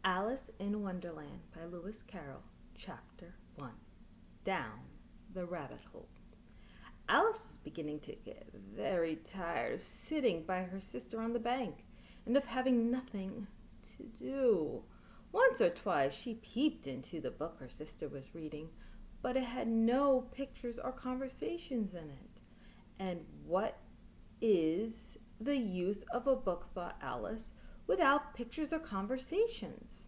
Alice in Wonderland by Lewis Carroll, Chapter 1. Down the Rabbit Hole. Alice was beginning to get very tired of sitting by her sister on the bank and of having nothing to do. Once or twice she peeped into the book her sister was reading, but it had no pictures or conversations in it. And what is the use of a book, thought Alice, without pictures or conversations?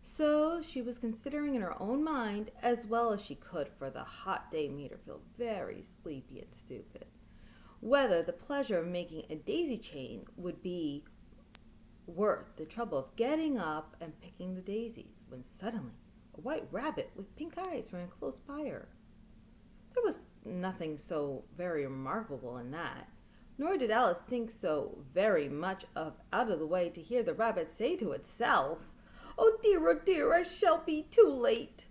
So she was considering in her own mind, as well as she could, for the hot day made her feel very sleepy and stupid, whether the pleasure of making a daisy chain would be worth the trouble of getting up and picking the daisies, when suddenly a white rabbit with pink eyes ran close by her. There was nothing so very remarkable in that, nor did Alice think so very much of out of the way to hear the rabbit say to itself, oh dear, I shall be too late."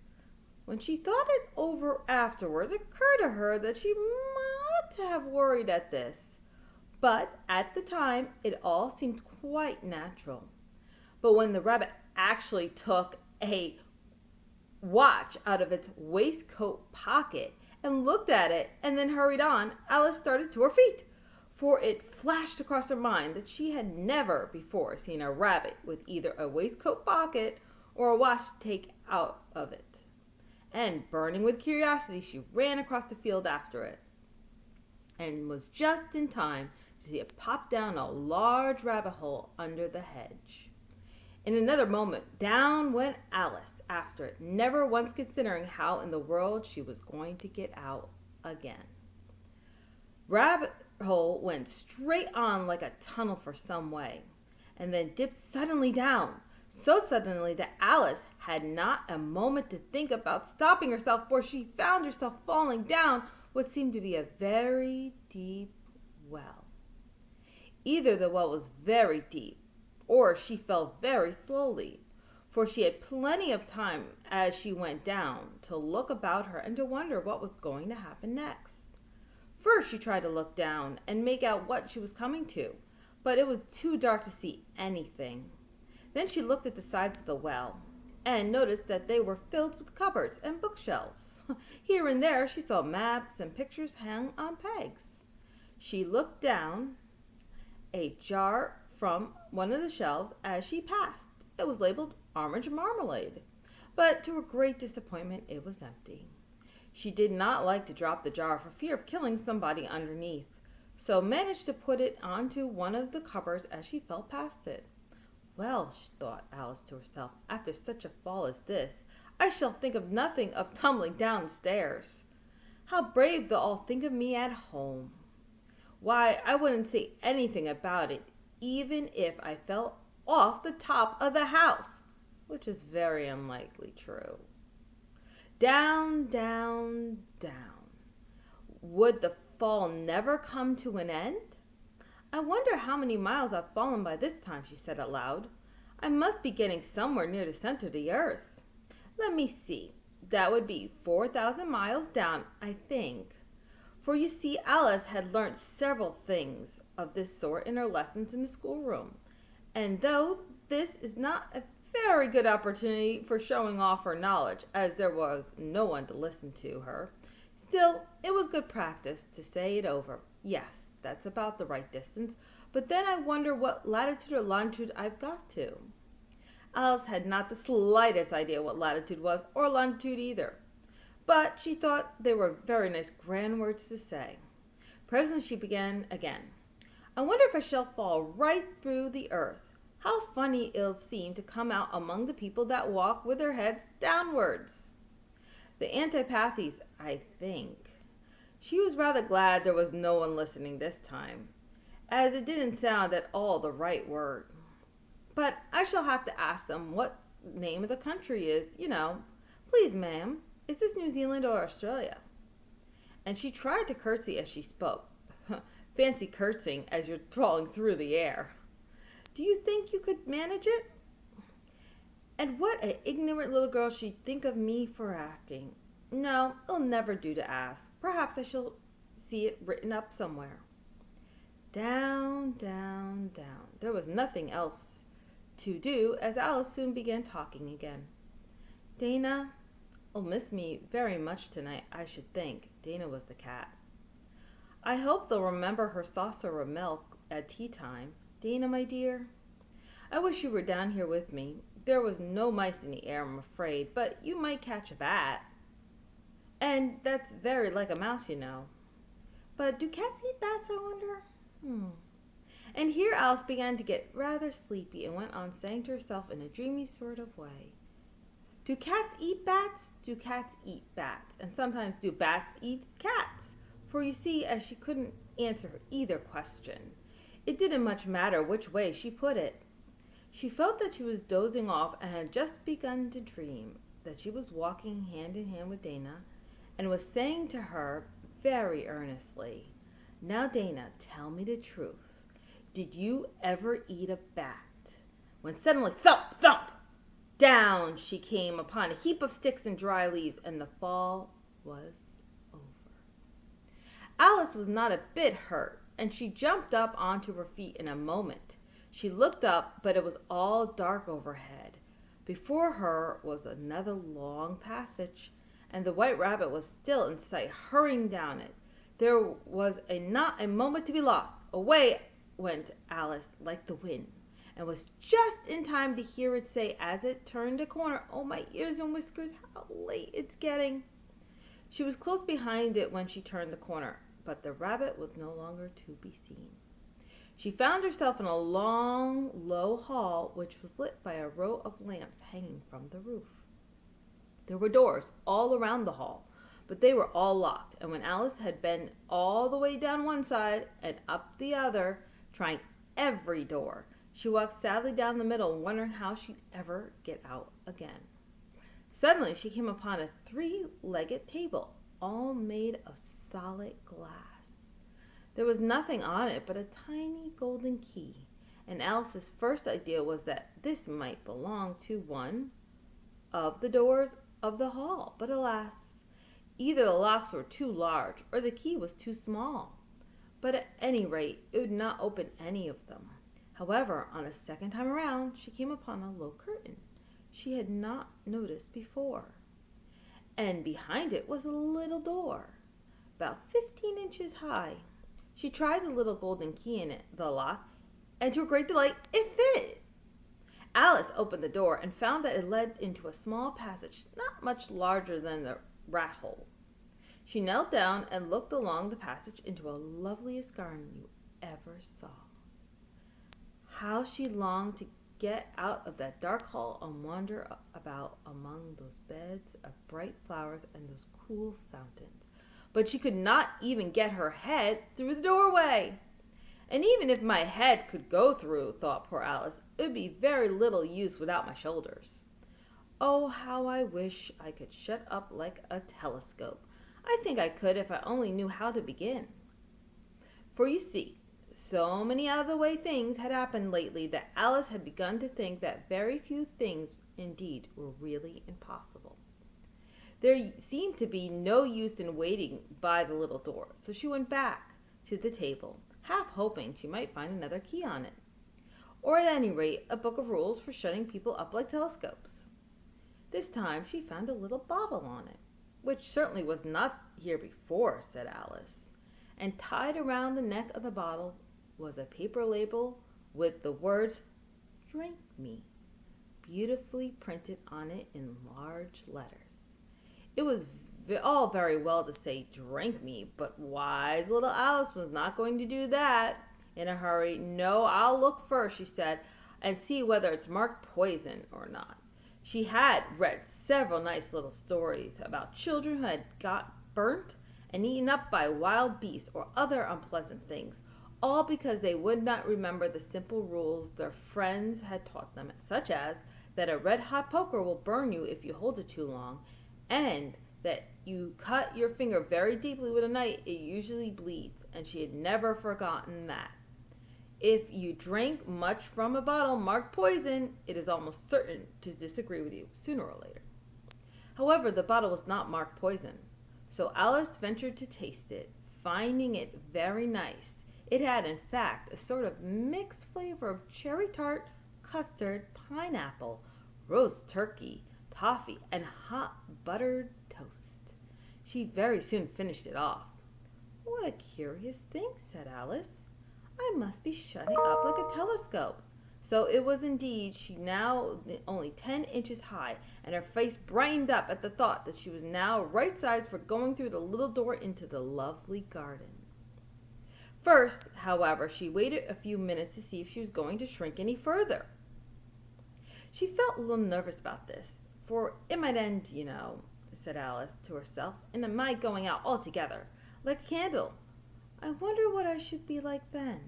When she thought it over afterwards, it occurred to her that she ought to have worried at this, but at the time it all seemed quite natural. But when the rabbit actually took a watch out of its waistcoat pocket and looked at it and then hurried on, Alice started to her feet, for it flashed across her mind that she had never before seen a rabbit with either a waistcoat pocket or a watch to take out of it. And burning with curiosity, she ran across the field after it, and was just in time to see it pop down a large rabbit hole under the hedge. In another moment, down went Alice after it, never once considering how in the world she was going to get out again. Rabbit hole went straight on like a tunnel for some way, and then dipped suddenly down, so suddenly that Alice had not a moment to think about stopping herself, for she found herself falling down what seemed to be a very deep well. Either the well was very deep, or she fell very slowly, for she had plenty of time as she went down to look about her and to wonder what was going to happen next. First she tried to look down and make out what she was coming to, but it was too dark to see anything. Then she looked at the sides of the well and noticed that they were filled with cupboards and bookshelves. Here and there she saw maps and pictures hung on pegs. She looked down a jar from one of the shelves as she passed. It was labeled orange marmalade, but to her great disappointment it was empty. She did not like to drop the jar for fear of killing somebody underneath, so managed to put it onto one of the cupboards as she fell past it. Well, thought Alice to herself, after such a fall as this, I shall think of nothing of tumbling down the stairs. How brave they'll all think of me at home. Why, I wouldn't say anything about it, even if I fell off the top of the house, which is very unlikely true. Down, down, down. Would the fall never come to an end? I wonder how many miles I've fallen by this time, she said aloud. I must be getting somewhere near the center of the earth. Let me see. That would be 4,000 miles down, I think. For you see, Alice had learnt several things of this sort in her lessons in the schoolroom, and though this is not a very good opportunity for showing off her knowledge, as there was no one to listen to her, still it was good practice to say it over. Yes, that's about the right distance, but then I wonder what latitude or longitude I've got to. Alice had not the slightest idea what latitude was, or longitude either, but she thought they were very nice grand words to say. Presently she began again. I wonder if I shall fall right through the earth. How funny it'll seem to come out among the people that walk with their heads downwards. The antipathies, I think. She was rather glad there was no one listening this time, as it didn't sound at all the right word. But I shall have to ask them what name of the country is, Please, ma'am, is this New Zealand or Australia? And she tried to curtsy as she spoke. Fancy curtsying as you're falling through the air. Do you think you could manage it? And what an ignorant little girl she'd think of me for asking. No, it'll never do to ask. Perhaps I shall see it written up somewhere. Down, down, down. There was nothing else to do, as Alice soon began talking again. Dana will miss me very much tonight, I should think. Dana was the cat. I hope they'll remember her saucer of milk at tea time. Dana, my dear, I wish you were down here with me. There was no mice in the air, I'm afraid, but you might catch a bat. And that's very like a mouse, you know. But do cats eat bats, I wonder? And here Alice began to get rather sleepy and went on saying to herself in a dreamy sort of way, do cats eat bats? Do cats eat bats? And sometimes do bats eat cats? For you see, as she couldn't answer either question, it didn't much matter which way she put it. She felt that she was dozing off and had just begun to dream that she was walking hand in hand with Dana and was saying to her very earnestly, now Dana, tell me the truth. Did you ever eat a bat? When suddenly, thump, thump, down she came upon a heap of sticks and dry leaves, and the fall was over. Alice was not a bit hurt, and she jumped up onto her feet in a moment. She looked up, but it was all dark overhead. Before her was another long passage, and the White Rabbit was still in sight, hurrying down it. There was not a moment to be lost. Away went Alice like the wind, and was just in time to hear it say as it turned a corner, oh, my ears and whiskers, how late it's getting. She was close behind it when she turned the corner, but the rabbit was no longer to be seen. She found herself in a long, low hall, which was lit by a row of lamps hanging from the roof. There were doors all around the hall, but they were all locked, and when Alice had been all the way down one side and up the other, trying every door, she walked sadly down the middle, wondering how she'd ever get out again. Suddenly she came upon a three-legged table, all made of solid glass. There was nothing on it but a tiny golden key, and Alice's first idea was that this might belong to one of the doors of the hall. But alas, either the locks were too large or the key was too small. But at any rate, it would not open any of them. However, on a second time around, she came upon a low curtain she had not noticed before, and behind it was a little door, about 15 inches high. She tried the little golden key in the lock, and to her great delight, it fit. Alice opened the door and found that it led into a small passage not much larger than the rat hole. She knelt down and looked along the passage into the loveliest garden you ever saw. How she longed to get out of that dark hall and wander about among those beds of bright flowers and those cool fountains. But she could not even get her head through the doorway. And even if my head could go through, thought poor Alice, it would be very little use without my shoulders. Oh, how I wish I could shut up like a telescope. I think I could if I only knew how to begin. For you see, so many out-of-the-way things had happened lately that Alice had begun to think that very few things indeed were really impossible. There seemed to be no use in waiting by the little door, so she went back to the table, half hoping she might find another key on it, or at any rate a book of rules for shutting people up like telescopes. This time she found a little bottle on it, which certainly was not here before, said Alice, and tied around the neck of the bottle was a paper label with the words, "Drink me," beautifully printed on it in large letters. It was all very well to say, "Drink me," but wise little Alice was not going to do that in a hurry. "No, I'll look first," she said, "and see whether it's marked poison or not." She had read several nice little stories about children who had got burnt and eaten up by wild beasts or other unpleasant things, all because they would not remember the simple rules their friends had taught them, such as that a red-hot poker will burn you if you hold it too long, and that you cut your finger very deeply with a knife, it usually bleeds, and she had never forgotten that. If you drink much from a bottle marked poison, it is almost certain to disagree with you sooner or later. However, the bottle was not marked poison, so Alice ventured to taste it, finding it very nice. It had, in fact, a sort of mixed flavor of cherry tart, custard, pineapple, roast turkey, toffee, and hot buttered toast. She very soon finished it off. What a curious thing, said Alice. I must be shutting up like a telescope. So it was indeed. She now only 10 inches high, and her face brightened up at the thought that she was now right sized for going through the little door into the lovely garden. First, however, she waited a few minutes to see if she was going to shrink any further. She felt a little nervous about this, for it might end, said Alice to herself, in my going out altogether, like a candle. I wonder what I should be like then.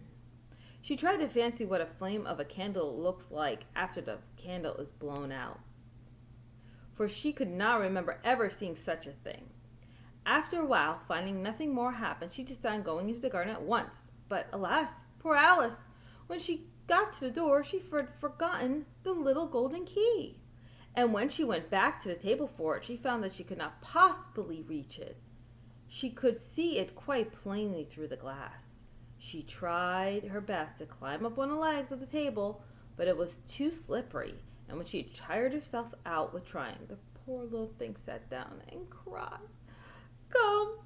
She tried to fancy what a flame of a candle looks like after the candle is blown out, for she could not remember ever seeing such a thing. After a while, finding nothing more happened, she decided on going into the garden at once. But alas, poor Alice! When she got to the door, she had forgotten the little golden key. And when she went back to the table for it, she found that she could not possibly reach it. She could see it quite plainly through the glass. She tried her best to climb up one of the legs of the table, but it was too slippery, and when she had tired herself out with trying, the poor little thing sat down and cried. Come,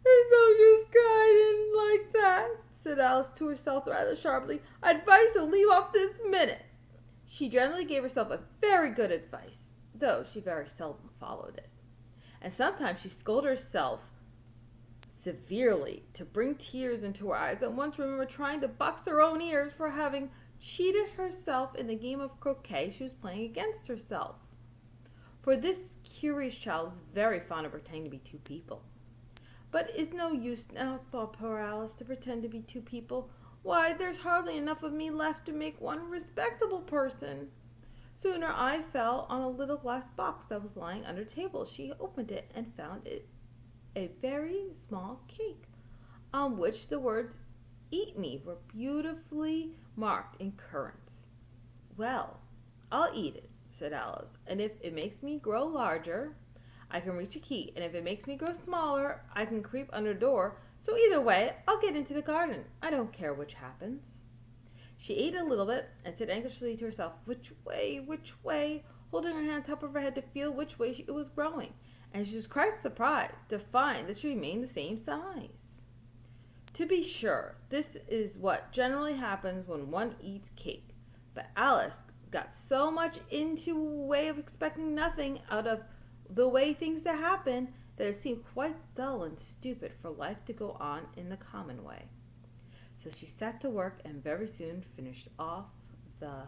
there's no use crying like that, said Alice to herself rather sharply. I advise you to leave off this minute. She generally gave herself a very good advice, though she very seldom followed it. And sometimes she scolded herself severely to bring tears into her eyes, and once remembered trying to box her own ears for having cheated herself in the game of croquet she was playing against herself. For this curious child was very fond of pretending to be two people. But it's no use now, thought poor Alice, to pretend to be two people. Why, there's hardly enough of me left to make one respectable person. Soon her eye fell on a little glass box that was lying under the table. She opened it and found it a very small cake, on which the words "Eat me" were beautifully marked in currants. Well, I'll eat it, said Alice, and if it makes me grow larger, I can reach a key, and if it makes me grow smaller, I can creep under the door. So either way, I'll get into the garden. I don't care which happens. She ate a little bit and said anxiously to herself, which way, holding her hand on top of her head to feel which way it was growing. And she was quite surprised to find that she remained the same size. To be sure, this is what generally happens when one eats cake. But Alice got so much into a way of expecting nothing out of the way things to happen that it seemed quite dull and stupid for life to go on in the common way. So she set to work and very soon finished off the